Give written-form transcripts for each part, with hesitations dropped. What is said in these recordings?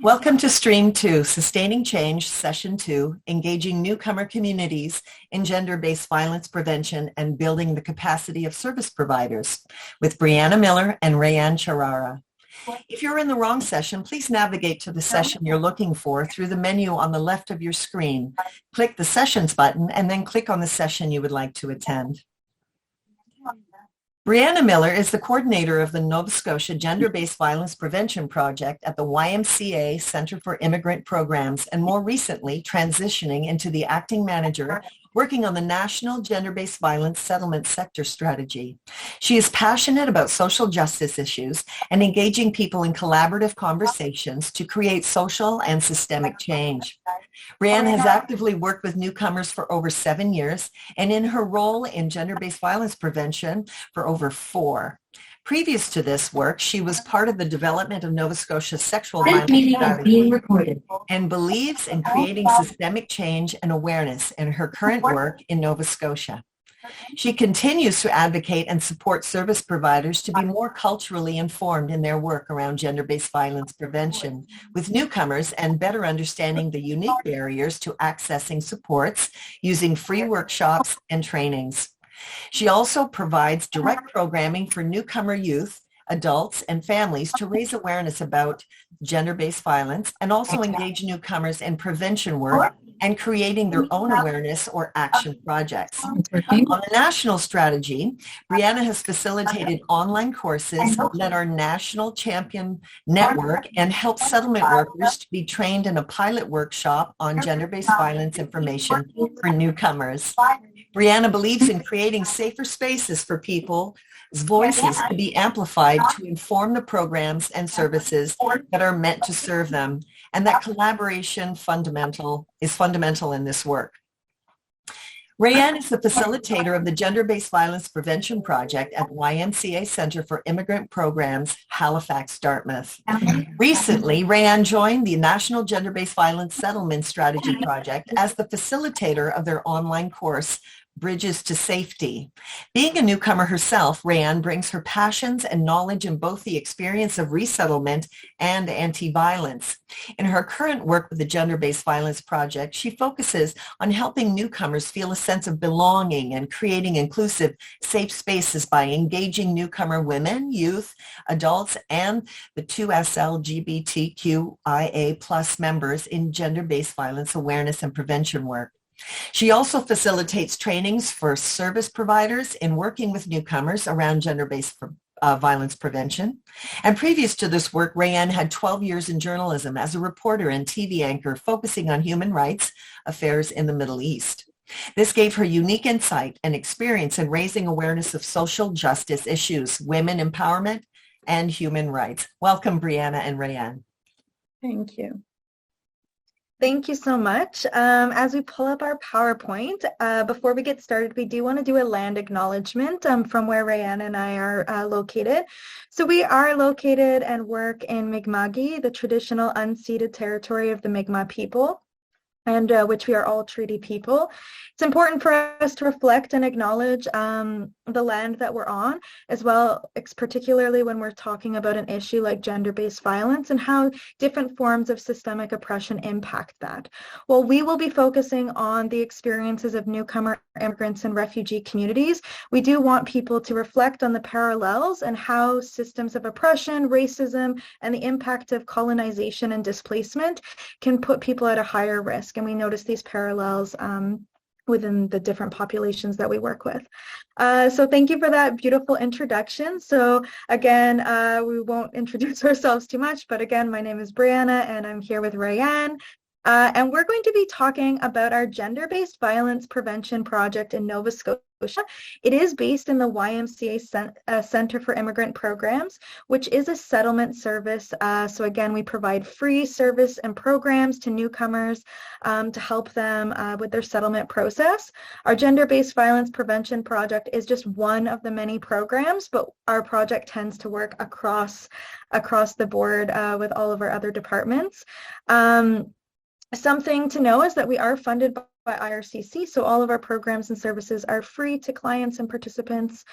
Welcome to Stream 2, Sustaining Change, Session 2, Engaging Newcomer Communities in Gender-Based Violence Prevention and Building the Capacity of Service Providers with Briana Miller and Rayan Charara. If you're in the wrong session, please navigate to the session you're looking for through the menu on the left of your screen. Click the Sessions button and then click on the session you would like to attend. Briana Miller is the coordinator of the Nova Scotia Gender-Based Violence Prevention Project at the YMCA Centre for Immigrant Programs, and more recently transitioning into the acting manager working on the National Gender-Based Violence Settlement Sector strategy. She is passionate about social justice issues and engaging people in collaborative conversations to create social and systemic change. Rayan has actively worked with newcomers for over 7 years, and in her role in gender-based violence prevention for over 4. Previous to this work, she was part of the development of Nova Scotia's sexual violence strategy and believes in creating systemic change and awareness in her current work in Nova Scotia. She continues to advocate and support service providers to be more culturally informed in their work around gender-based violence prevention with newcomers and better understanding the unique barriers to accessing supports using free workshops and trainings. She also provides direct programming for newcomer youth, adults, and families to raise awareness about gender-based violence and also engage newcomers in prevention work and creating their own awareness or action projects. On the national strategy, Briana has facilitated online courses, led our national champion network, and helped settlement workers to be trained in a pilot workshop on gender-based violence information for newcomers. Briana believes in creating safer spaces for people's voices to be amplified to inform the programs and services that are meant to serve them, and that collaboration is fundamental in this work. Rayan is the facilitator of the Gender-Based Violence Prevention Project at YMCA Centre for Immigrant Programs, Halifax, Dartmouth. Recently, Rayan joined the National Gender-Based Violence Settlement Strategy Project as the facilitator of their online course, Bridges to Safety. Being a newcomer herself, Rayan brings her passions and knowledge in both the experience of resettlement and anti-violence. In her current work with the Gender-Based Violence Project, she focuses on helping newcomers feel a sense of belonging and creating inclusive, safe spaces by engaging newcomer women, youth, adults, and the 2SL LGBTQIA+ members in gender-based violence awareness and prevention work. She also facilitates trainings for service providers in working with newcomers around gender-based violence prevention. And previous to this work, Rayan had 12 years in journalism as a reporter and TV anchor focusing on human rights affairs in the Middle East. This gave her unique insight and experience in raising awareness of social justice issues, women empowerment, and human rights. Welcome, Briana and Rayan. Thank you. Thank you so much. As we pull up our PowerPoint, before we get started, we do want to do a land acknowledgement from where Rayan and I are located. So we are located and work in Mi'kma'ki, the traditional unceded territory of the Mi'kmaq people, and which we are all treaty people. It's important for us to reflect and acknowledge the land that we're on, as well, particularly when we're talking about an issue like gender-based violence and how different forms of systemic oppression impact that. Well, we will be focusing on the experiences of newcomer immigrants and refugee communities. We do want people to reflect on the parallels and how systems of oppression, racism, and the impact of colonization and displacement can put people at a higher risk. And we notice these parallels within the different populations that we work with. So thank you for that beautiful introduction. So again, we won't introduce ourselves too much, but again, my name is Briana and I'm here with Rayan. And we're going to be talking about our gender-based violence prevention project in Nova Scotia. It is based in the YMCA Centre for Immigrant Programs, which is a settlement service. So again, we provide free service and programs to newcomers to help them with their settlement process. Our gender-based violence prevention project is just one of the many programs, but our project tends to work across the board with all of our other departments. Something to know is that we are funded by IRCC, so all of our programs and services are free to clients and participants.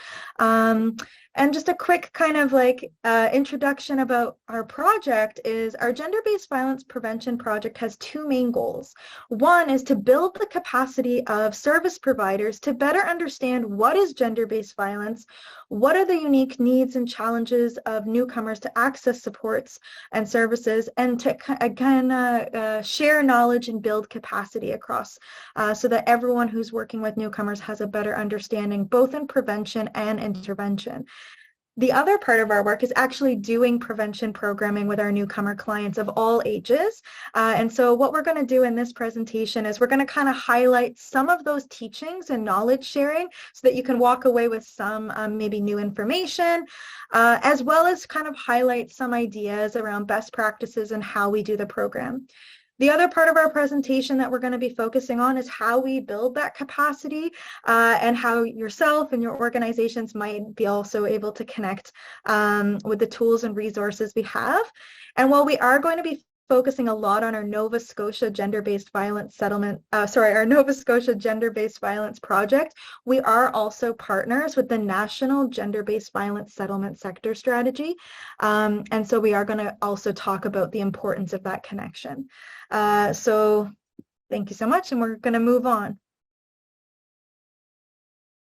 And just a quick kind of like introduction about our project is our gender-based violence prevention project has two main goals. One is to build the capacity of service providers to better understand what is gender-based violence, what are the unique needs and challenges of newcomers to access supports and services, and to again share knowledge and build capacity across so that everyone who's working with newcomers has a better understanding both in prevention and intervention. The other part of our work is actually doing prevention programming with our newcomer clients of all ages. And so what we're going to do in this presentation is we're going to kind of highlight some of those teachings and knowledge sharing so that you can walk away with some maybe new information, as well as kind of highlight some ideas around best practices and how we do the program. The other part of our presentation that we're going to be focusing on is how we build that capacity and how yourself and your organizations might be also able to connect with the tools and resources we have. And while we are going to be focusing a lot on our Nova Scotia gender-based violence settlement, our Nova Scotia gender-based violence project, we are also partners with the National GBV Settlement Sector strategy. And so we are going to also talk about the importance of that connection. So thank you so much, and we're going to move on.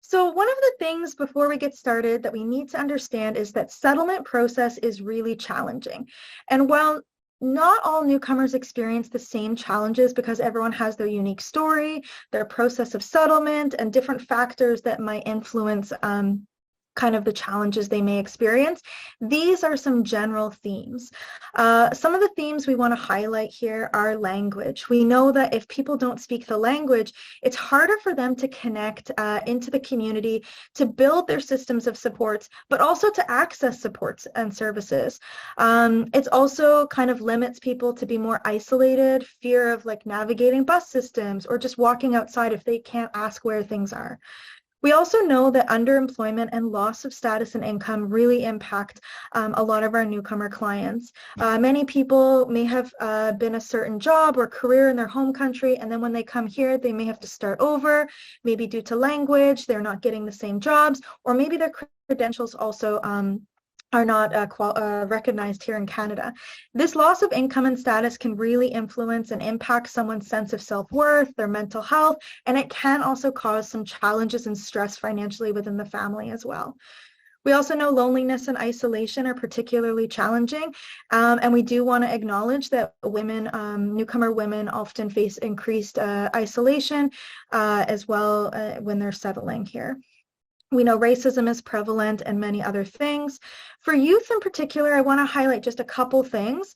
So one of the things before we get started that we need to understand is that settlement process is really challenging. And while not all newcomers experience the same challenges because everyone has their unique story, their process of settlement, and different factors that might influence kind of the challenges they may experience. These are some general themes. Some of the themes we want to highlight here are language. We know that if people don't speak the language, it's harder for them to connect into the community, to build their systems of supports, but also to access supports and services. It's also kind of limits people to be more isolated, fear of like navigating bus systems or just walking outside if they can't ask where things are. We also know that underemployment and loss of status and income really impact a lot of our newcomer clients. Many people may have been a certain job or career in their home country, and then when they come here, they may have to start over, maybe due to language, they're not getting the same jobs, or maybe their credentials also are not recognized here in Canada. This loss of income and status can really influence and impact someone's sense of self-worth, their mental health, and it can also cause some challenges and stress financially within the family as well. We also know loneliness and isolation are particularly challenging, and we do want to acknowledge that women, newcomer women often face increased isolation as well when they're settling here. We know racism is prevalent and many other things. For youth in particular, I want to highlight just a couple things.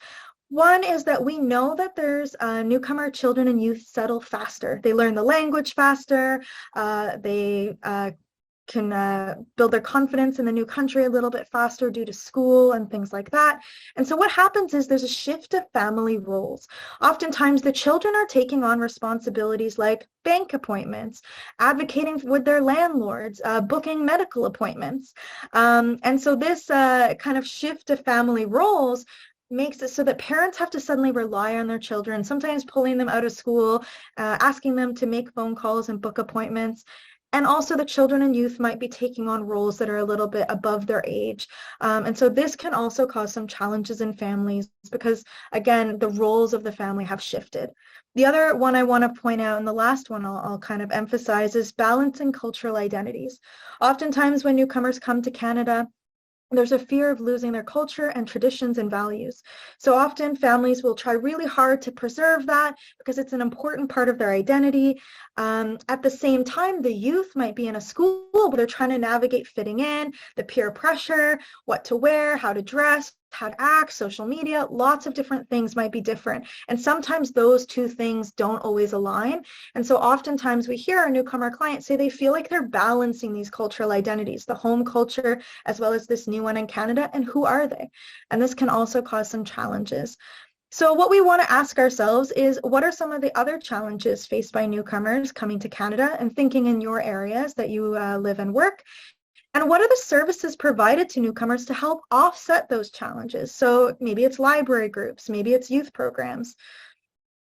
One is that we know that there's newcomer children and youth settle faster. They learn the language faster. They can build their confidence in the new country a little bit faster due to school and things like that. And so what happens is there's a shift of family roles. Oftentimes the children are taking on responsibilities like bank appointments, advocating with their landlords, booking medical appointments. And so this kind of shift of family roles makes it so that parents have to suddenly rely on their children, sometimes pulling them out of school, asking them to make phone calls and book appointments. And also the children and youth might be taking on roles that are a little bit above their age. And so this can also cause some challenges in families because, again, the roles of the family have shifted. The other one I want to point out, and the last one I'll kind of emphasize, is balancing cultural identities. Oftentimes when newcomers come to Canada, there's a fear of losing their culture and traditions and values. So often families will try really hard to preserve that because it's an important part of their identity. At the same time, the youth might be in a school, but they're trying to navigate fitting in, the peer pressure, what to wear, how to dress, how to act, social media, lots of different things might be different. And sometimes those two things don't always align. And so oftentimes we hear our newcomer clients say they feel like they're balancing these cultural identities, the home culture, as well as this new one in Canada, and who are they? And this can also cause some challenges. So what we want to ask ourselves is, what are some of the other challenges faced by newcomers coming to Canada and thinking in your areas that you live and work? And what are the services provided to newcomers to help offset those challenges? So maybe it's library groups, maybe it's youth programs.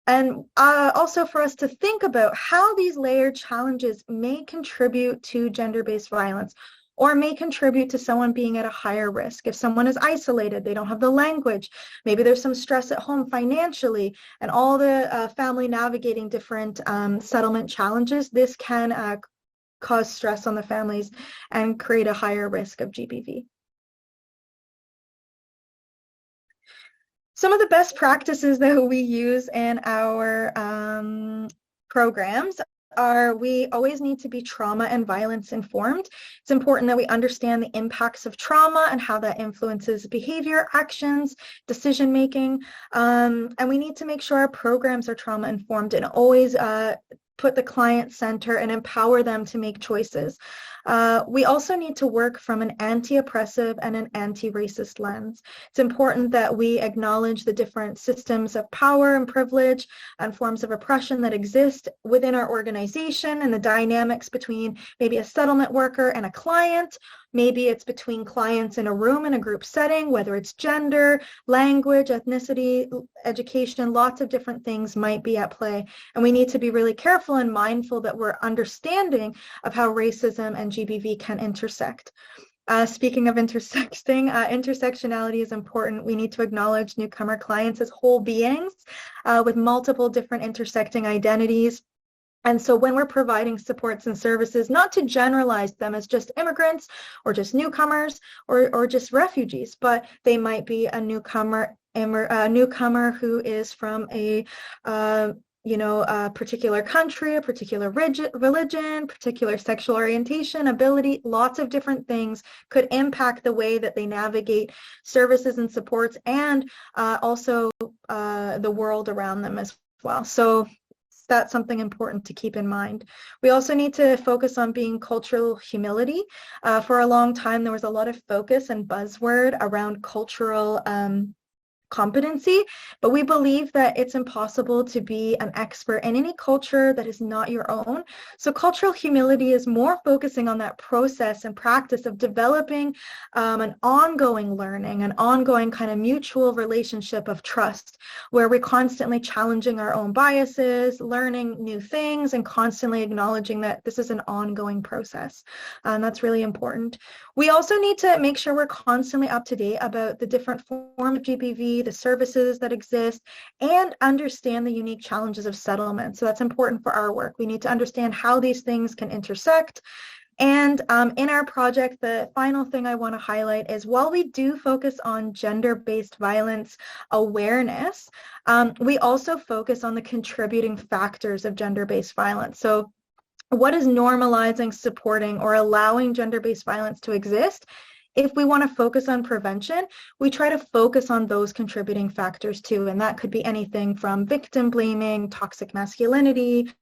And also for us to think about how these layered challenges may contribute to gender-based violence, or may contribute to someone being at a higher risk. If someone is isolated, they don't have the language, maybe there's some stress at home financially, and all the family navigating different settlement challenges, this can cause stress on the families and create a higher risk of GBV. Some of the best practices that we use in our programs are, we always need to be trauma and violence informed. It's important that we understand the impacts of trauma and how that influences behavior, actions, decision making. And we need to make sure our programs are trauma informed and always put the client center and empower them to make choices. We also need to work from an anti-oppressive and an anti-racist lens. It's important that we acknowledge the different systems of power and privilege and forms of oppression that exist within our organization, and the dynamics between maybe a settlement worker and a client. Maybe it's between clients in a room in a group setting, whether it's gender, language, ethnicity, education, lots of different things might be at play. And we need to be really careful and mindful that we're understanding of how racism and GBV can intersect. Speaking of intersecting, intersectionality is important. We need to acknowledge newcomer clients as whole beings with multiple different intersecting identities. And so when we're providing supports and services, not to generalize them as just immigrants or just newcomers or just refugees, but they might be a newcomer who is from a particular country, a particular religion, particular sexual orientation, ability, lots of different things could impact the way that they navigate services and supports, and also the world around them as well. So that's something important to keep in mind. We also need to focus on being cultural humility. For a long time, there was a lot of focus and buzzword around cultural competency, but we believe that it's impossible to be an expert in any culture that is not your own. So cultural humility is more focusing on that process and practice of developing an ongoing learning, an ongoing kind of mutual relationship of trust, where we're constantly challenging our own biases, learning new things, and constantly acknowledging that this is an ongoing process. And that's really important. We also need to make sure we're constantly up to date about the different forms of GBV, the services that exist, and understand the unique challenges of settlement. So that's important for our work. We need to understand how these things can intersect. And in our project, the final thing I want to highlight is, while we do focus on gender-based violence awareness, we also focus on the contributing factors of gender-based violence. So what is normalizing, supporting, or allowing gender-based violence to exist? If we want to focus on prevention, we try to focus on those contributing factors too, and that could be anything from victim blaming, toxic masculinity,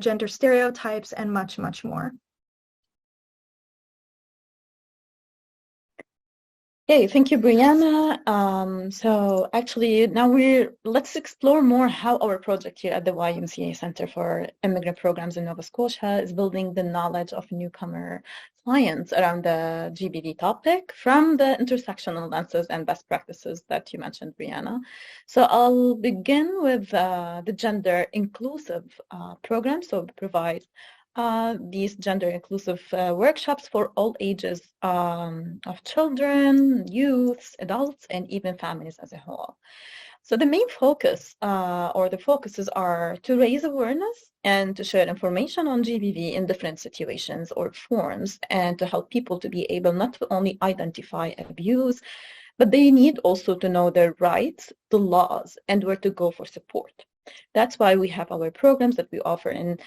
gender stereotypes, and much, much more. Okay, thank you, Briana. So actually, now let's explore more how our project here at the YMCA Centre for Immigrant Programs in Nova Scotia is building the knowledge of newcomer clients around the GBV topic from the intersectional lenses and best practices that you mentioned, Briana. So I'll begin with the gender inclusive program. So we provide these gender-inclusive workshops for all ages of children, youths, adults, and even families as a whole. So the main focus or the focuses are to raise awareness and to share information on GBV in different situations or forms, and to help people to be able not to only identify abuse, but they need also to know their rights, the laws, and where to go for support. That's why we have our programs that we offer in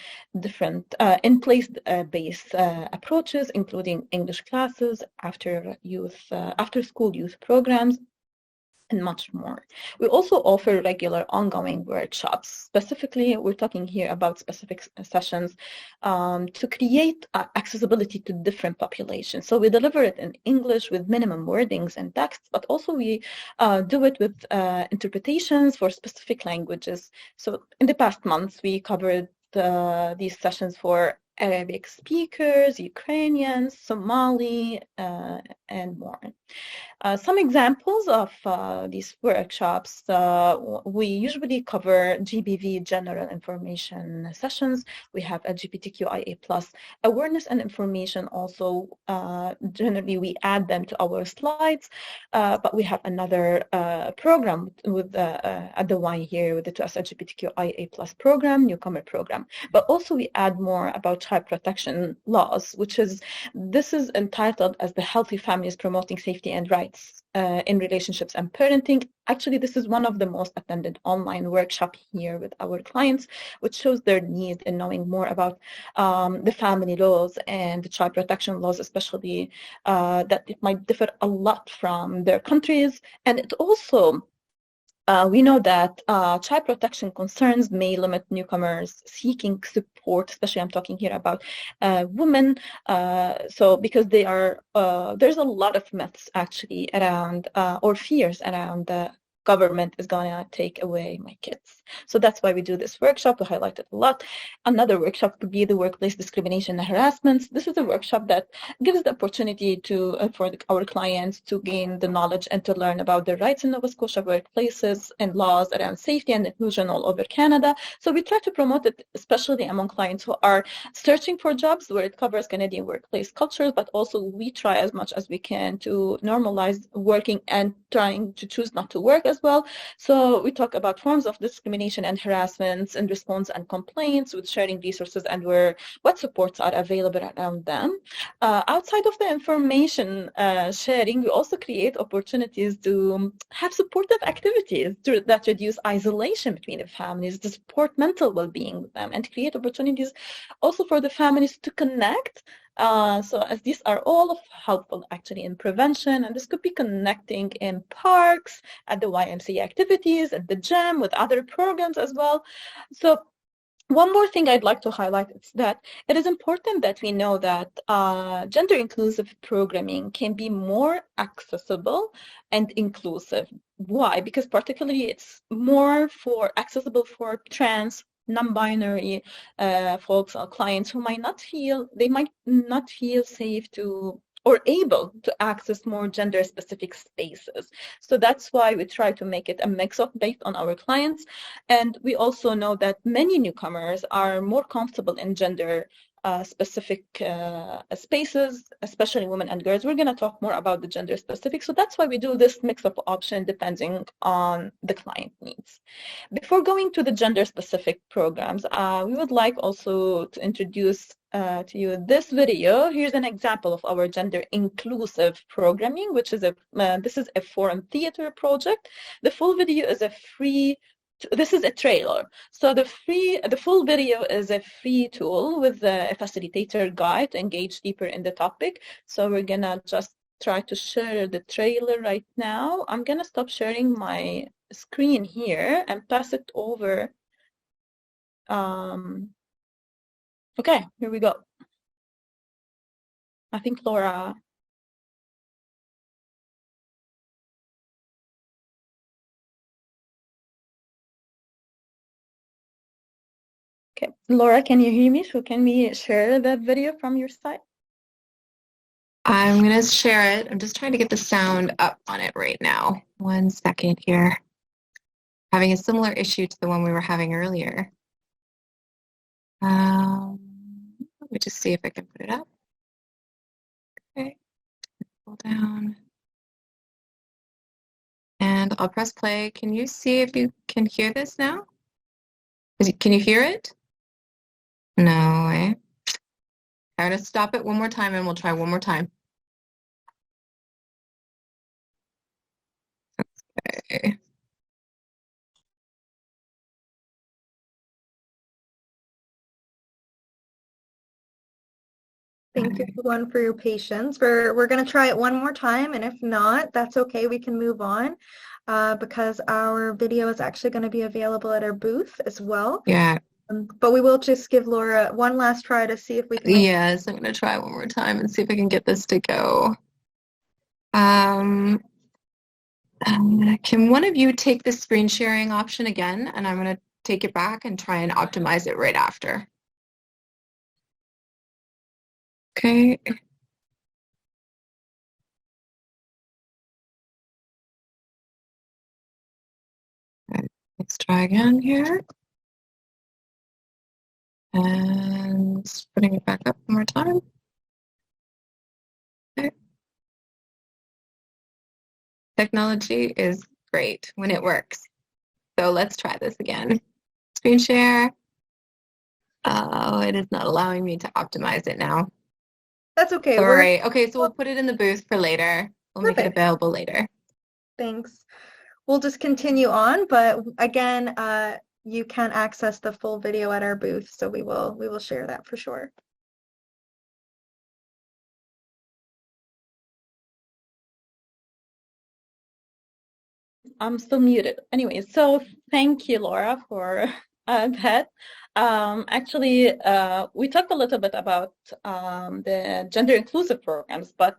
different in-place-based approaches, including English classes, after-school youth programs, and much more. We also offer regular ongoing workshops. Specifically, we're talking here about specific sessions to create accessibility to different populations. So we deliver it in English with minimum wordings and texts, but also we do it with interpretations for specific languages. So in the past months, we covered these sessions for Arabic speakers, Ukrainians, Somali, and more. Some examples of these workshops, we usually cover GBV general information sessions. We have LGBTQIA+ awareness and information also. Generally, we add them to our slides, but we have another program with at the Y here with the 2S LGBTQIA+ program, Newcomer program. But also we add more about child protection laws, this is entitled as the Healthy Families Promoting Safety and Rights in Relationships and Parenting. Actually, this is one of the most attended online workshops here with our clients, which shows their need in knowing more about the family laws and the child protection laws, especially that it might differ a lot from their countries. And it also we know that child protection concerns may limit newcomers seeking support, especially I'm talking here about women. So because they are, there's a lot of myths actually around, or fears around the government is going to take away my kids. So that's why we do this workshop. We highlight it a lot. Another workshop could be the workplace discrimination and harassment. This is a workshop that gives the opportunity to for our clients to gain the knowledge and to learn about their rights in Nova Scotia workplaces and laws around safety and inclusion all over Canada. So we try to promote it, especially among clients who are searching for jobs, where it covers Canadian workplace cultures, but also we try as much as we can to normalize working and trying to choose not to work as well. So we talk about forms of discrimination and harassment and response and complaints, with sharing resources and what supports are available around them. Outside of the information sharing, we also create opportunities to have supportive activities that reduce isolation between the families, to support mental well-being with them, and create opportunities also for the families to connect. So as these are all helpful actually in prevention, and this could be connecting in parks, at the YMCA activities, at the gym, with other programs as well. So one more thing I'd like to highlight is that it is important that we know that gender inclusive programming can be more accessible and inclusive. Why? Because particularly it's more accessible for trans, non-binary folks or clients who might not feel safe to or able to access more gender-specific spaces. So that's why we try to make it a mix of based on our clients. And we also know that many newcomers are more comfortable in gender specific spaces, especially women and girls. We're going to talk more about the gender specific. So that's why we do this mix of option depending on the client needs. Before going to the gender specific programs, we would like also to introduce to you this video. Here's an example of our gender inclusive programming, which is this is a forum theater project. The full video is this is a trailer. So the full video is a free tool with a facilitator guide to engage deeper in the topic. So we're gonna just try to share the trailer right now. I'm gonna stop sharing my screen here and pass it over. Okay, here we go. I think Laura. Okay, Laura, can you hear me? So can we share that video from your side? I'm going to share it. I'm just trying to get the sound up on it right now. 1 second here. Having a similar issue to the one we were having earlier. Let me just see if I can put it up. Okay, pull down. And I'll press play. Can you see if you can hear this now? Can you hear it? No way. I'm going to stop it one more time and we'll try one more time. Okay. Thank you, everyone, for your patience. We're going to try it one more time, and if not, that's okay. We can move on because our video is actually going to be available at our booth as well. Yeah. But we will just give Laura one last try to see if we can. Yes, I'm going to try one more time and see if I can get this to go. Can one of you take the screen sharing option again? And I'm going to take it back and try and optimize it right after. Okay. Let's try again here. And putting it back up one more time. Okay. Technology is great when it works. So let's try this again. Screen share. Oh, it is not allowing me to optimize it now. That's okay. Sorry. Okay, so we'll put it in the booth for later. We'll make it available later. Thanks. We'll just continue on, but again, you can access the full video at our booth, so we will share that for sure. I'm still muted. Anyway, so thank you, Laura, for that. Actually, we talked a little bit about the gender inclusive programs, but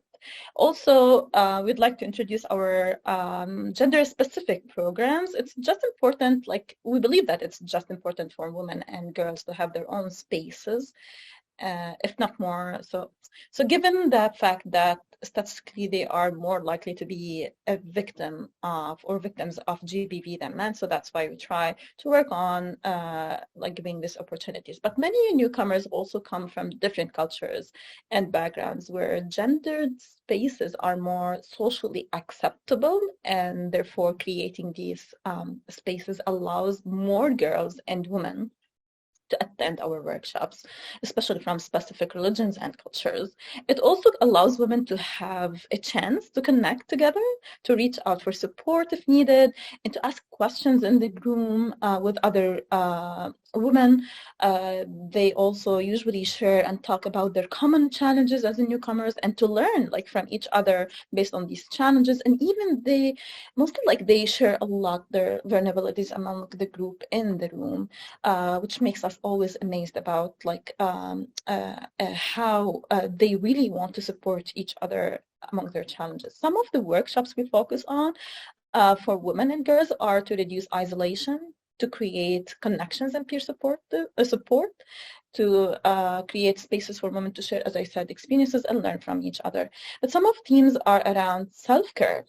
also we'd like to introduce our gender specific programs. It's just important, like we believe that it's just important for women and girls to have their own spaces, if not more. So given the fact that statistically they are more likely to be a victim of or victims of GBV than men, so that's why we try to work on like giving these opportunities. But many newcomers also come from different cultures and backgrounds where gendered spaces are more socially acceptable, and therefore creating these spaces allows more girls and women to attend our workshops, especially from specific religions and cultures. It also allows women to have a chance to connect together, to reach out for support if needed, and to ask questions in the room with other women. They also usually share and talk about their common challenges as newcomers, and to learn like from each other based on these challenges. And even they mostly like they share a lot their vulnerabilities among the group in the room, which makes us always amazed about like how they really want to support each other among their challenges. Some of the workshops we focus on for women and girls are to reduce isolation, to create connections and peer support, to create spaces for women to share, as I said, experiences and learn from each other. But some of themes are around self-care,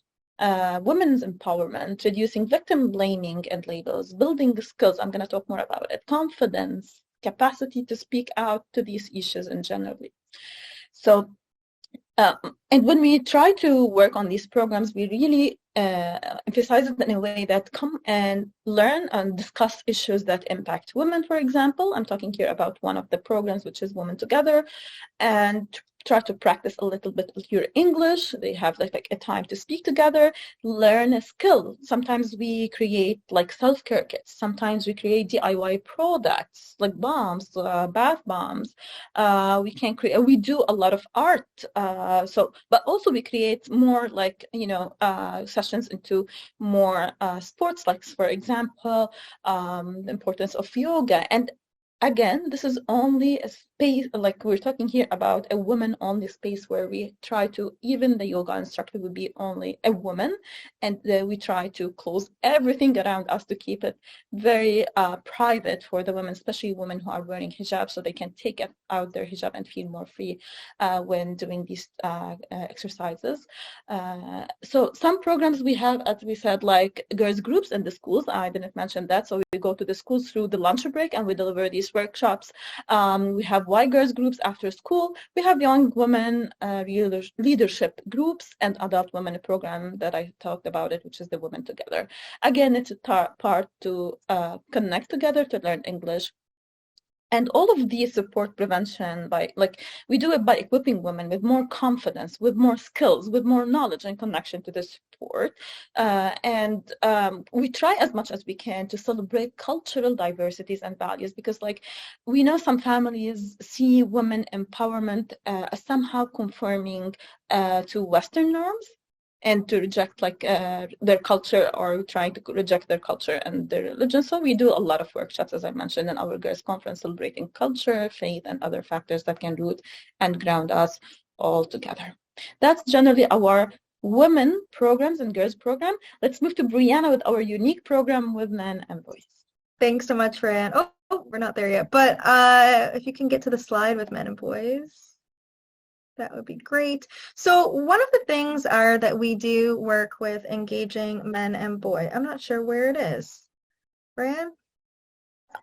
women's empowerment, reducing victim blaming and labels, building skills, I'm going to talk more about it, confidence, capacity to speak out to these issues in generally. So, and when we try to work on these programs, we really emphasize it in a way that come and learn and discuss issues that impact women, for example. I'm talking here about one of the programs, which is Women Together, and try to practice a little bit of your English. They have like a time to speak together, learn a skill. Sometimes we create like self-care kits. Sometimes we create DIY products like bombs, bath bombs. We can create, we do a lot of art. But also we create more like, sessions into more sports, like for example, the importance of yoga. And again, this is only a space, like we're talking here about a women-only space where we try to, even the yoga instructor would be only a woman, and we try to close everything around us to keep it very private for the women, especially women who are wearing hijab, so they can take out their hijab and feel more free when doing these exercises. So some programs we have, as we said, like girls groups in the schools. I didn't mention that, so we go to the schools through the lunch break and we deliver these workshops. We have Y girls groups after school. We have young women leadership groups and adult women program that I talked about it, which is the Women Together. Again, it's a part to connect together to learn English. And all of these support prevention by, like, we do it by equipping women with more confidence, with more skills, with more knowledge and connection to the support. We try as much as we can to celebrate cultural diversities and values, because, like, we know some families see women empowerment as somehow conforming to Western norms, and to reject like their culture, or trying to reject their culture and their religion. So we do a lot of workshops, as I mentioned, in our girls conference, celebrating culture, faith, and other factors that can root and ground us all together. That's generally our women programs and girls program. Let's move to Briana with our unique program with men and boys. Thanks so much, Rayan. Oh, we're not there yet, but if you can get to the slide with men and boys, that would be great. So one of the things are that we do work with engaging men and boys. I'm not sure where it is. Brian?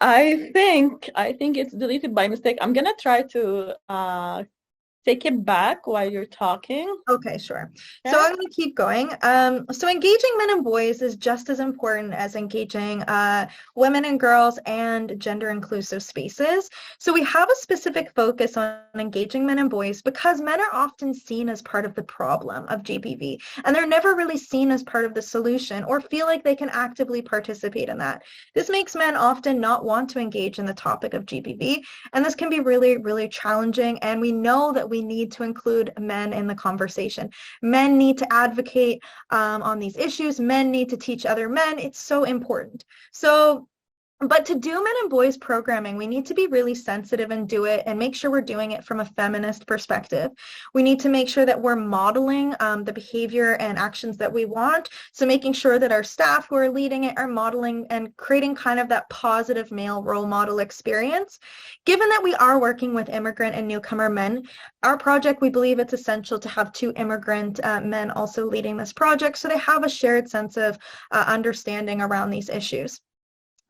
I think it's deleted by mistake. I'm gonna try to take it back while you're talking. Okay, sure. Yeah. So I'm going to keep going. So engaging men and boys is just as important as engaging women and girls and gender inclusive spaces. So we have a specific focus on engaging men and boys because men are often seen as part of the problem of GBV, and they're never really seen as part of the solution or feel like they can actively participate in that. This makes men often not want to engage in the topic of GBV, and this can be really, really challenging, and we know that we need to include men in the conversation. Men need to advocate on these issues. Men need to teach other men. It's so important. But to do men and boys programming, we need to be really sensitive and do it and make sure we're doing it from a feminist perspective. We need to make sure that we're modeling the behavior and actions that we want. So making sure that our staff who are leading it are modeling and creating kind of that positive male role model experience. Given that we are working with immigrant and newcomer men, our project, we believe it's essential to have 2 immigrant men also leading this project so they have a shared sense of understanding around these issues.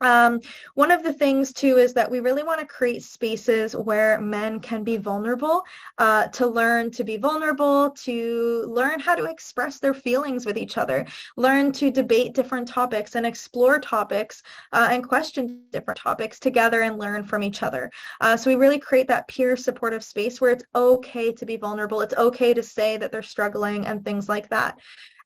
One of the things too is that we really want to create spaces where men can be vulnerable, to learn to be vulnerable, to learn how to express their feelings with each other, learn to debate different topics and explore topics and question different topics together and learn from each other. So we really create that peer supportive space where it's okay to be vulnerable. It's okay to say that they're struggling and things like that.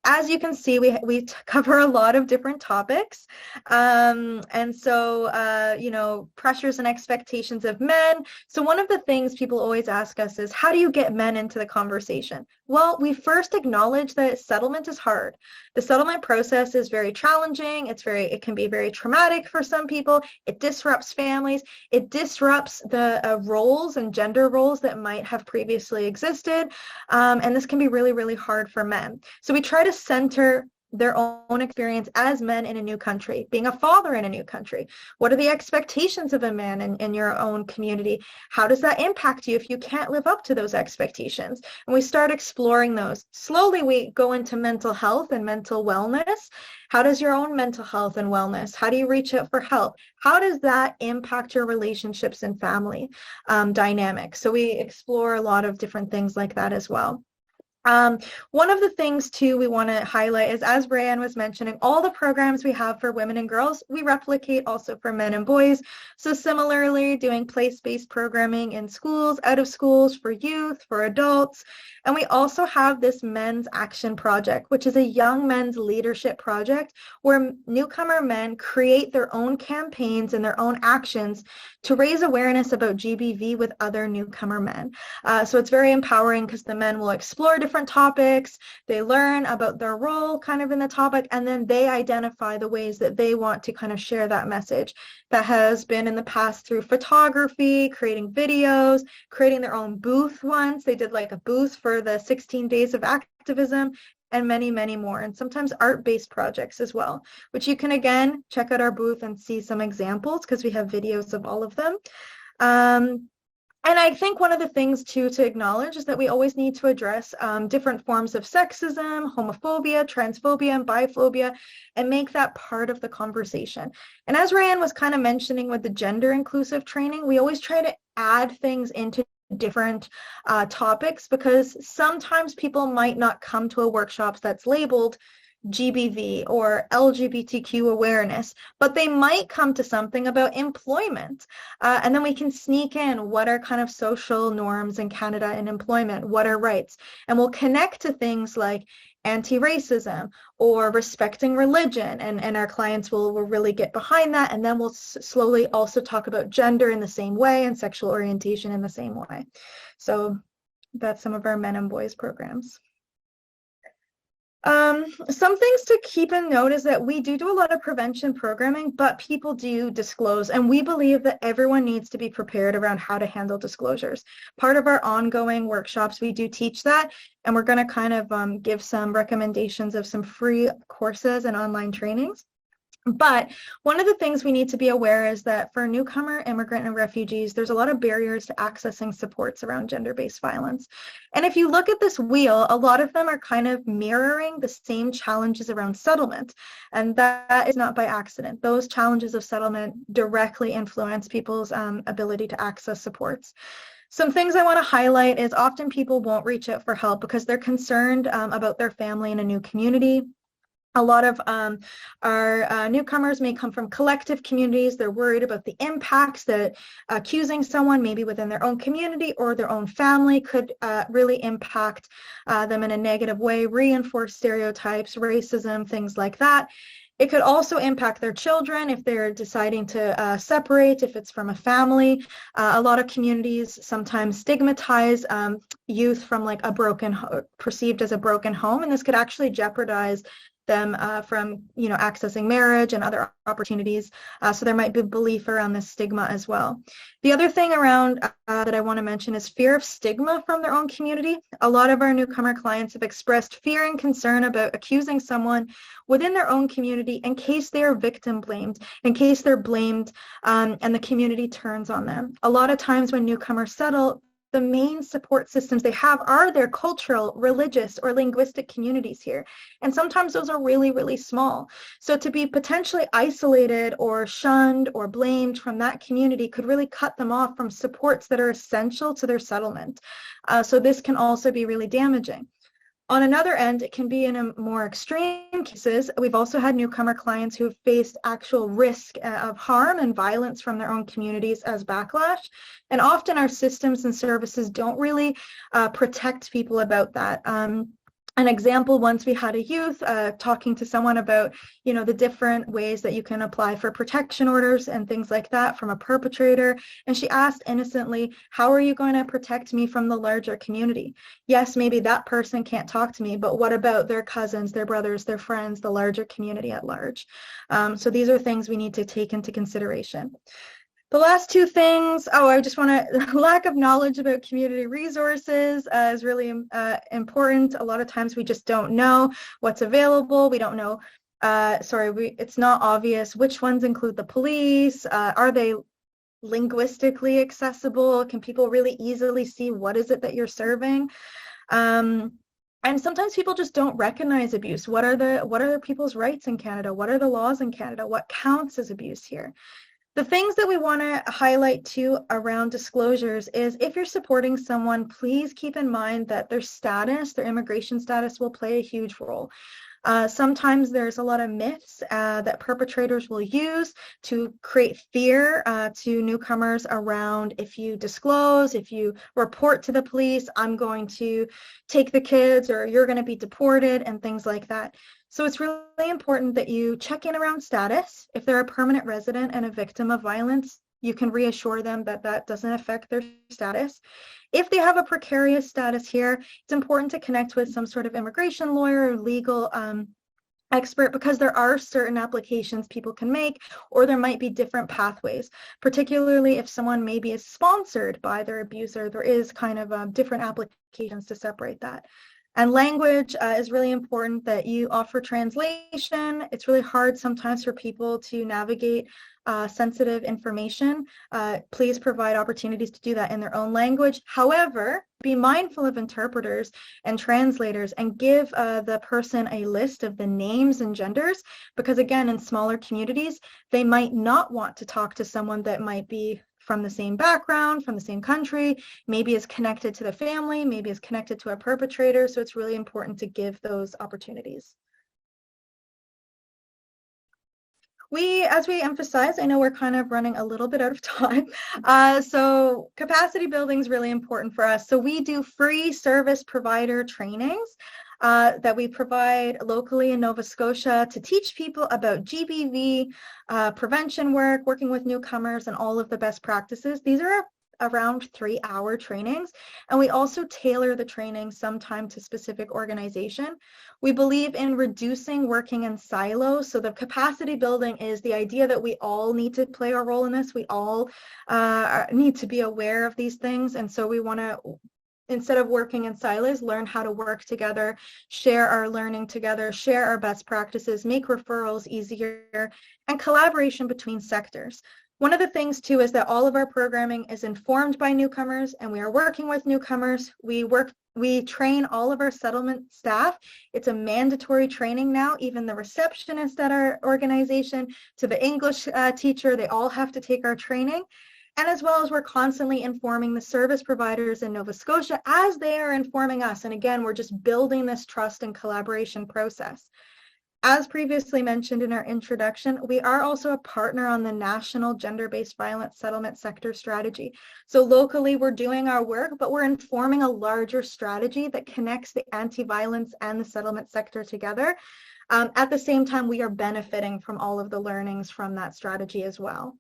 As you can see, we cover a lot of different topics. And so, you know, pressures and expectations of men. So one of the things people always ask us is, how do you get men into the conversation? Well, we first acknowledge that settlement is hard. The settlement process is very challenging. It can be very traumatic for some people. It disrupts families. It disrupts the roles and gender roles that might have previously existed. And this can be really, really hard for men. So we try to center their own experience as men in a new country, being a father in a new country. What are the expectations of a man in your own community? How does that impact you if you can't live up to those expectations? And we start exploring those. Slowly we go into mental health and mental wellness. How does your own mental health and wellness, how do you reach out for help? How does that impact your relationships and family dynamics? So we explore a lot of different things like that as well. One of the things too we want to highlight is, as Rayan was mentioning, all the programs we have for women and girls, we replicate also for men and boys. So similarly, doing place-based programming in schools, out of schools, for youth, for adults. And we also have this Men's Action Project, which is a young men's leadership project where newcomer men create their own campaigns and their own actions to raise awareness about GBV with other newcomer men. So it's very empowering because the men will explore different topics, they learn about their role kind of in the topic, and then they identify the ways that they want to kind of share that message. That has been in the past through photography, creating videos, creating their own booth once. They did like a booth for the 16 days of activism, and many, many more, and sometimes art-based projects as well, which you can, again, check out our booth and see some examples because we have videos of all of them. And I think one of the things, too, to acknowledge is that we always need to address different forms of sexism, homophobia, transphobia, and biphobia, and make that part of the conversation. And as Rayan was kind of mentioning with the gender inclusive training, we always try to add things into different topics because sometimes people might not come to a workshop that's labeled GBV or LGBTQ awareness, but they might come to something about employment. And then we can sneak in what are kind of social norms in Canada in employment, what are rights, and we'll connect to things like anti-racism or respecting religion, and our clients will really get behind that, and then we'll slowly also talk about gender in the same way and sexual orientation in the same way. So that's some of our men and boys programs. Some things to keep in note is that we do a lot of prevention programming, but people do disclose, and we believe that everyone needs to be prepared around how to handle disclosures. Part of our ongoing workshops, we do teach that, and we're going to kind of give some recommendations of some free courses and online trainings. But one of the things we need to be aware is that for newcomer, immigrant, and refugees, there's a lot of barriers to accessing supports around gender-based violence. And if you look at this wheel, a lot of them are kind of mirroring the same challenges around settlement. And that is not by accident. Those challenges of settlement directly influence people's ability to access supports. Some things I want to highlight is often people won't reach out for help because they're concerned about their family in a new community. A lot of our newcomers may come from collective communities. They're worried about the impacts that accusing someone maybe within their own community or their own family could really impact them in a negative way, reinforce stereotypes, racism, things like that. It could also impact their children if they're deciding to separate, if it's from a family. A lot of communities sometimes stigmatize youth from like perceived as a broken home, and this could actually jeopardize them from accessing marriage and other opportunities. So there might be belief around this stigma as well. The other thing around that I want to mention is fear of stigma from their own community. A lot of our newcomer clients have expressed fear and concern about accusing someone within their own community in case they are victim blamed, in case they're blamed and the community turns on them. A lot of times when newcomers settle, the main support systems they have are their cultural, religious, or linguistic communities here. And sometimes those are really, really small. So to be potentially isolated or shunned or blamed from that community could really cut them off from supports that are essential to their settlement. So this can also be really damaging. On another end, it can be in a more extreme cases. We've also had newcomer clients who have faced actual risk of harm and violence from their own communities as backlash. And often our systems and services don't really protect people about that. An example, once we had a youth talking to someone about, the different ways that you can apply for protection orders and things like that from a perpetrator. And she asked innocently, how are you going to protect me from the larger community? Yes, maybe that person can't talk to me, but what about their cousins, their brothers, their friends, the larger community at large? So these are things we need to take into consideration. The last two things, I just want to, lack of knowledge about community resources is really important. A lot of times we just don't know what's available. We don't know, it's not obvious which ones include the police. Are they linguistically accessible? Can people really easily see what is it that you're serving? And sometimes people just don't recognize abuse. What are people's rights in Canada? What are the laws in Canada? What counts as abuse here? The things that we want to highlight too around disclosures is if you're supporting someone, please keep in mind that their status, their immigration status will play a huge role. Sometimes there's a lot of myths that perpetrators will use to create fear to newcomers around if you disclose, if you report to the police, I'm going to take the kids or you're going to be deported and things like that. So it's really important that you check in around status. If they're a permanent resident and a victim of violence, you can reassure them that that doesn't affect their status. If they have a precarious status here, it's important to connect with some sort of immigration lawyer or legal expert because there are certain applications people can make or there might be different pathways, particularly if someone maybe is sponsored by their abuser, there is kind of different applications to separate that. And language is really important that you offer translation. It's really hard sometimes for people to navigate sensitive information. Please provide opportunities to do that in their own language. However, be mindful of interpreters and translators and give the person a list of the names and genders because again, in smaller communities, they might not want to talk to someone that might be from the same background, from the same country, maybe is connected to the family, maybe is connected to a perpetrator. So it's really important to give those opportunities. As we emphasize, I know we're kind of running a little bit out of time. So capacity building is really important for us. So we do free service provider trainings that we provide locally in Nova Scotia to teach people about GBV, prevention work, working with newcomers, and all of the best practices. These are around 3-hour trainings, and we also tailor the training sometime to specific organization. We believe in reducing working in silos, so the capacity building is the idea that we all need to play a role in this. We all need to be aware of these things, and so we want to instead of working in silos, learn how to work together, share our learning together, share our best practices, make referrals easier, and collaboration between sectors. One of the things too is that all of our programming is informed by newcomers, and we are working with newcomers. We train all of our settlement staff. It's a mandatory training now. Even the receptionist at our organization to the English teacher, they all have to take our training. And as well as we're constantly informing the service providers in Nova Scotia as they are informing us. And again, we're just building this trust and collaboration process. As previously mentioned in our introduction, we are also a partner on the National Gender-Based Violence Settlement Sector strategy. So locally, we're doing our work, but we're informing a larger strategy that connects the anti-violence and the settlement sector together. At the same time, we are benefiting from all of the learnings from that strategy as well.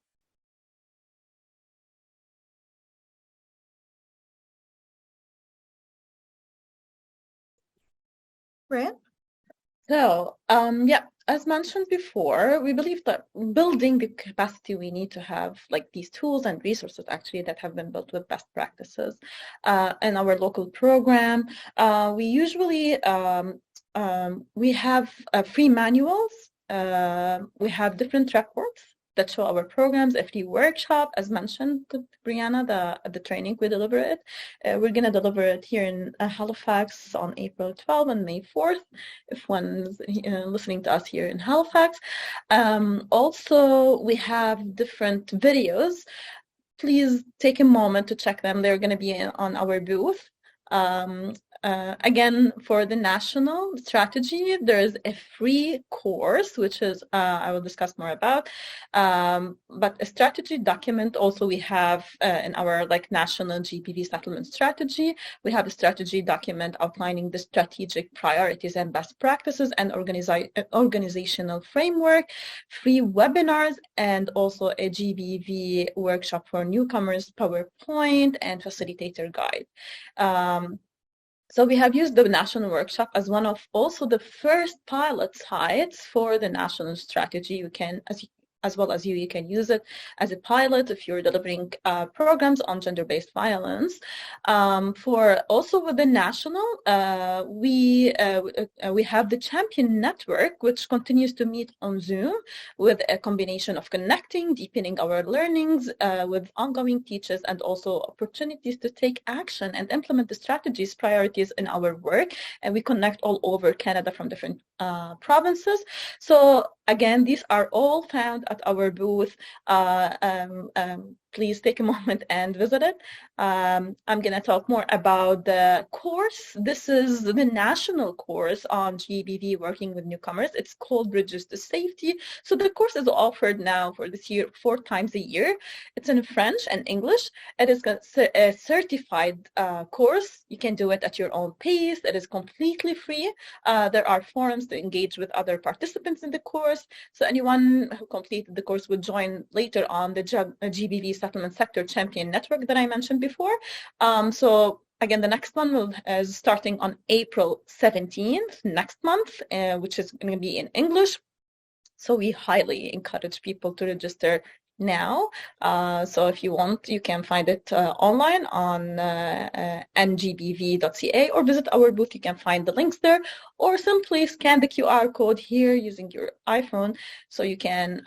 Rayan? So, yeah, as mentioned before, we believe that building the capacity, we need to have like these tools and resources actually that have been built with best practices. In our local program, we usually, we have free manuals, we have different reports that show our programs, a free workshop, as mentioned, Briana, the training, we deliver it. We're going to deliver it here in Halifax on April 12th and May 4th, if one's listening to us here in Halifax. Also, we have different videos. Please take a moment to check them. They're going to be on our booth. Again, for the national strategy, there is a free course, which is, I will discuss more about, but a strategy document also we have in our national GBV settlement strategy. We have a strategy document outlining the strategic priorities and best practices and organizational framework, free webinars, and also a GBV workshop for newcomers, PowerPoint, and facilitator guide. So we have used the national workshop as one of also the first pilot sites for the national strategy. You can, as well as you can use it as a pilot if you're delivering programs on gender-based violence. For also with the national, we have the Champion Network, which continues to meet on Zoom with a combination of connecting, deepening our learnings with ongoing teachers, and also opportunities to take action and implement the strategies, priorities in our work. And we connect all over Canada from different provinces. So again, these are all found at our booth. Please take a moment and visit it. I'm going to talk more about the course. This is the national course on GBV working with newcomers. It's called Bridges to Safety. So the course is offered now for this year 4 times a year. It's in French and English. It is a certified course. You can do it at your own pace. It is completely free. There are forums to engage with other participants in the course. So anyone who completed the course would join later on the GBV Settlement Sector Champion Network that I mentioned before. So again, the next one is starting on April 17th, next month, which is going to be in English. So we highly encourage people to register now. So if you want, you can find it online on ngbv.ca or visit our booth. You can find the links there, or simply scan the QR code here using your iPhone so you can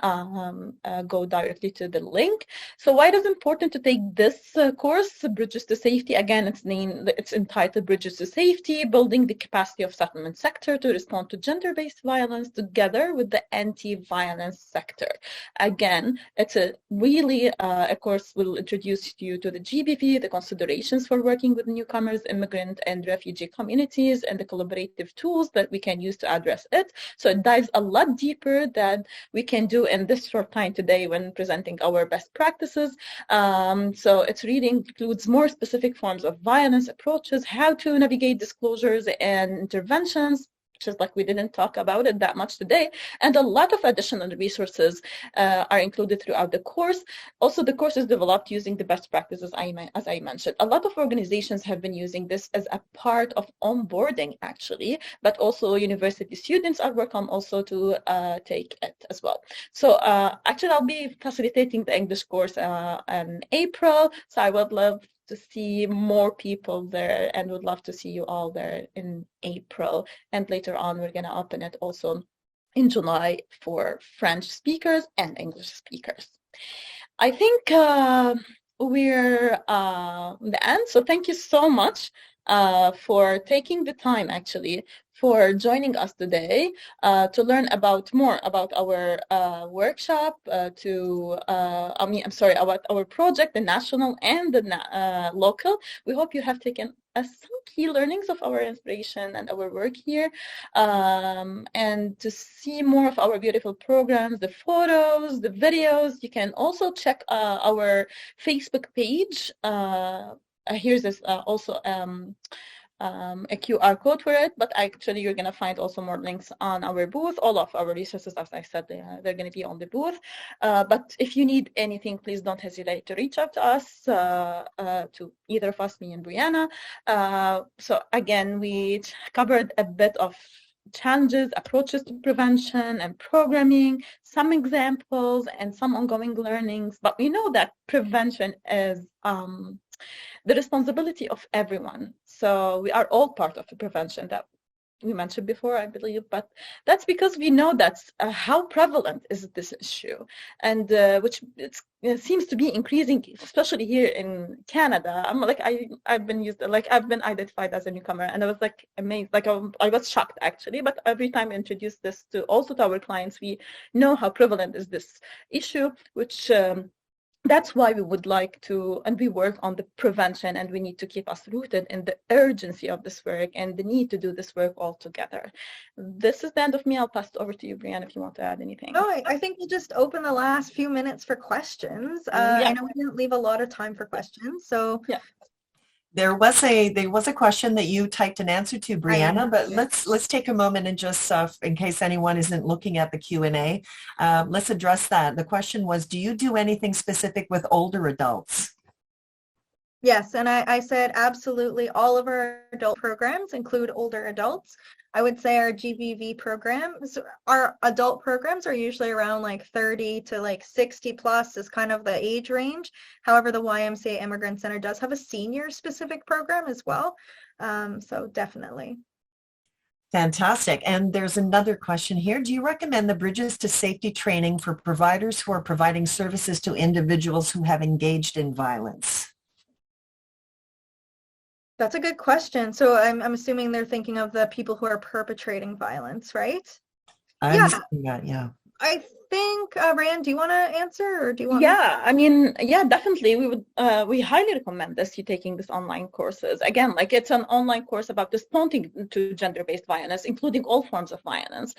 go directly to the link. So why it is important to take this course, Bridges to Safety? Again, it's entitled Bridges to Safety, Building the Capacity of Settlement Sector to Respond to Gender-Based Violence together with the Anti-Violence Sector. Again, it's really a course will introduce you to the GBV, the considerations for working with newcomers, immigrant and refugee communities, and the collaborative tools that we can use to address it. So it dives a lot deeper than we can do in this short time today when presenting our best practices. So it really includes more specific forms of violence approaches, how to navigate disclosures and interventions, just like we didn't talk about it that much today, and a lot of additional resources are included throughout the course. Also, the course is developed using the best practices, as I mentioned. A lot of organizations have been using this as a part of onboarding, actually, but also university students are welcome also to take it as well. So actually, I'll be facilitating the English course in April, so I would love to see more people there, and would love to see you all there in April. And later on, we're going to open it also in July for French speakers and English speakers. I think we're the end. So thank you so much for taking the time, actually, for joining us today to learn more about our workshop, about our project, the national and the local. We hope you have taken some key learnings of our inspiration and our work here, and to see more of our beautiful programs, the photos, the videos. You can also check our Facebook page. Here's this also a QR code for it, but actually you're going to find also more links on our booth. All of our resources, as I said, they're going to be on the booth. But if you need anything, please don't hesitate to reach out to us, to either of us, me and Briana. So again, we covered a bit of challenges, approaches to prevention and programming, some examples and some ongoing learnings. But we know that prevention is the responsibility of everyone. So we are all part of the prevention that we mentioned before, I believe, but that's because we know that's how prevalent is this issue, and which it seems to be increasing, especially here in Canada. I'm like, I've been identified as a newcomer, and I was like amazed, like I was shocked actually. But every time we introduce this to our clients, we know how prevalent is this issue, which that's why we would like to, and we work on the prevention, and we need to keep us rooted in the urgency of this work and the need to do this work all together. This is the end of me. I'll pass it over to you, Briana, if you want to add anything. Oh, I think we'll just open the last few minutes for questions. I know we didn't leave a lot of time for questions, so yeah. There was a question that you typed an answer to, Briana, but let's take a moment and just, in case anyone isn't looking at the Q&A, let's address that. The question was, do you do anything specific with older adults? Yes, and I said absolutely. All of our adult programs include older adults. I would say our GBV programs, our adult programs are usually around like 30 to like 60 plus is kind of the age range. However, the YMCA Immigrant Centre does have a senior specific program as well. So definitely. Fantastic. And there's another question here. Do you recommend the Bridges to Safety training for providers who are providing services to individuals who have engaged in violence? That's a good question. So I'm assuming they're thinking of the people who are perpetrating violence, right? I'm assuming that, yeah. I think, Rayan, do you want to answer, or do you want? Yeah, I mean, yeah, definitely. We would, we highly recommend you taking this online courses. Again, like it's an online course about responding to gender-based violence, including all forms of violence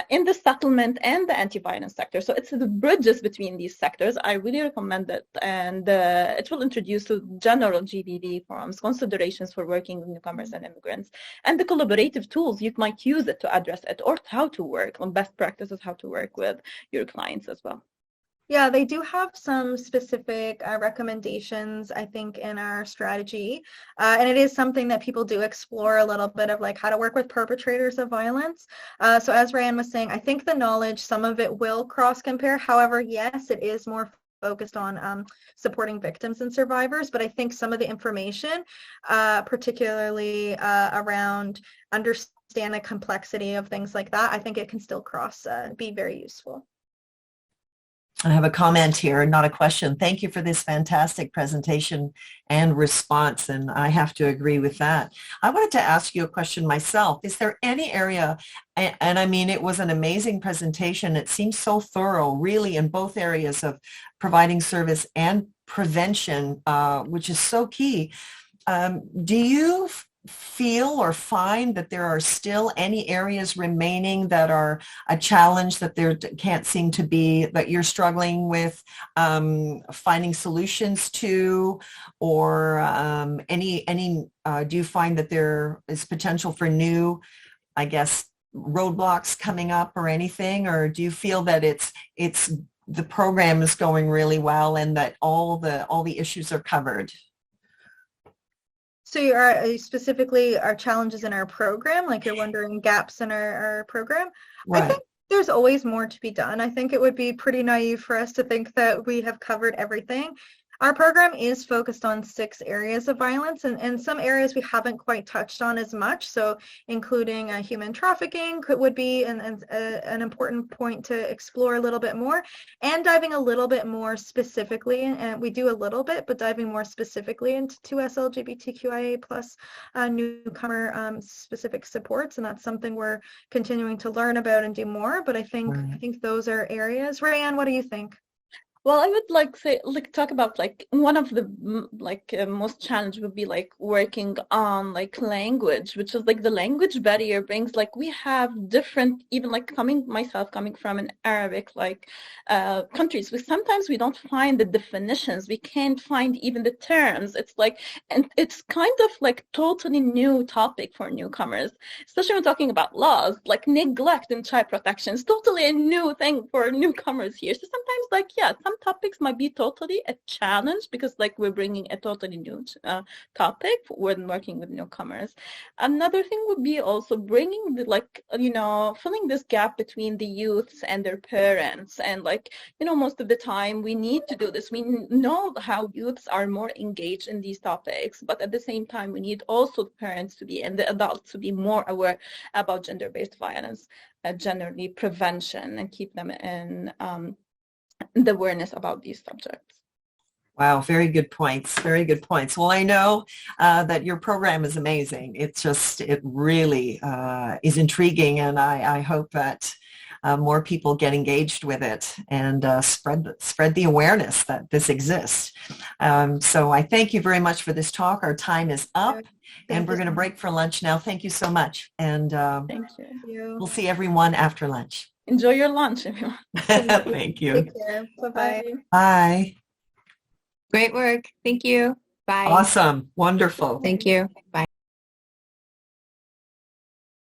in the settlement and the anti-violence sector. So it's the bridges between these sectors. I really recommend it, and it will introduce to general GBV forums, considerations for working with newcomers and immigrants, and the collaborative tools you might use it to address it, or how to work on best practices, how to work with your clients as well. Yeah, they do have some specific recommendations, I think, in our strategy. And it is something that people do explore a little bit of, like how to work with perpetrators of violence. So as Rayan was saying, I think the knowledge, some of it will cross-compare. However, yes, it is more focused on supporting victims and survivors. But I think some of the information, particularly around understand the complexity of things like that, I think it can still be very useful. I have a comment here, not a question. Thank you for this fantastic presentation and response, and I have to agree with that. I wanted to ask you a question myself. Is there any area, and I mean, it was an amazing presentation. It seems so thorough, really, in both areas of providing service and prevention, which is so key. Do you feel or find that there are still any areas remaining that are a challenge, that there can't seem to be, that you're struggling with finding solutions to, or do you find that there is potential for new, I guess, roadblocks coming up or anything, or do you feel that it's the program is going really well and that all the issues are covered? So are specifically our challenges in our program, like you're wondering gaps in our program? Right. I think there's always more to be done. I think it would be pretty naive for us to think that we have covered everything. Our program is focused on 6 areas of violence, and some areas we haven't quite touched on as much, so including human trafficking would be an important point to explore a little bit more, and diving a little bit more specifically, and we do a little bit, but diving more specifically into 2S LGBTQIA plus newcomer specific supports, and that's something we're continuing to learn about and do more, but I think those are areas. Rayan, what do you think? Well, I would talk about one of the most challenge would be working on language, which is the language barrier brings we have different, even coming from an Arabic countries, sometimes we don't find the definitions, we can't find even the terms. It's and it's kind of totally new topic for newcomers, especially when talking about laws neglect and child protection is totally a new thing for newcomers here. So sometimes some topics might be totally a challenge because we're bringing a totally new topic when working with newcomers. Another thing would be also bringing the filling this gap between the youths and their parents, and most of the time we need to do this. We know how youths are more engaged in these topics, but at the same time we need also the parents to be and the adults to be more aware about gender-based violence, generally prevention, and keep them in the awareness about these subjects. Wow, very good points. Very good points. Well, I know that your program is amazing. It really is intriguing, and I hope that more people get engaged with it and spread the awareness that this exists. So I thank you very much for this talk. Our time is up, and we're going to break for lunch now. Thank you so much, and thank you. We'll see everyone after lunch. Enjoy your lunch, everyone. Thank you. Take care. Bye-bye. Bye. Great work. Thank you. Bye. Awesome. Wonderful. Thank you. Bye.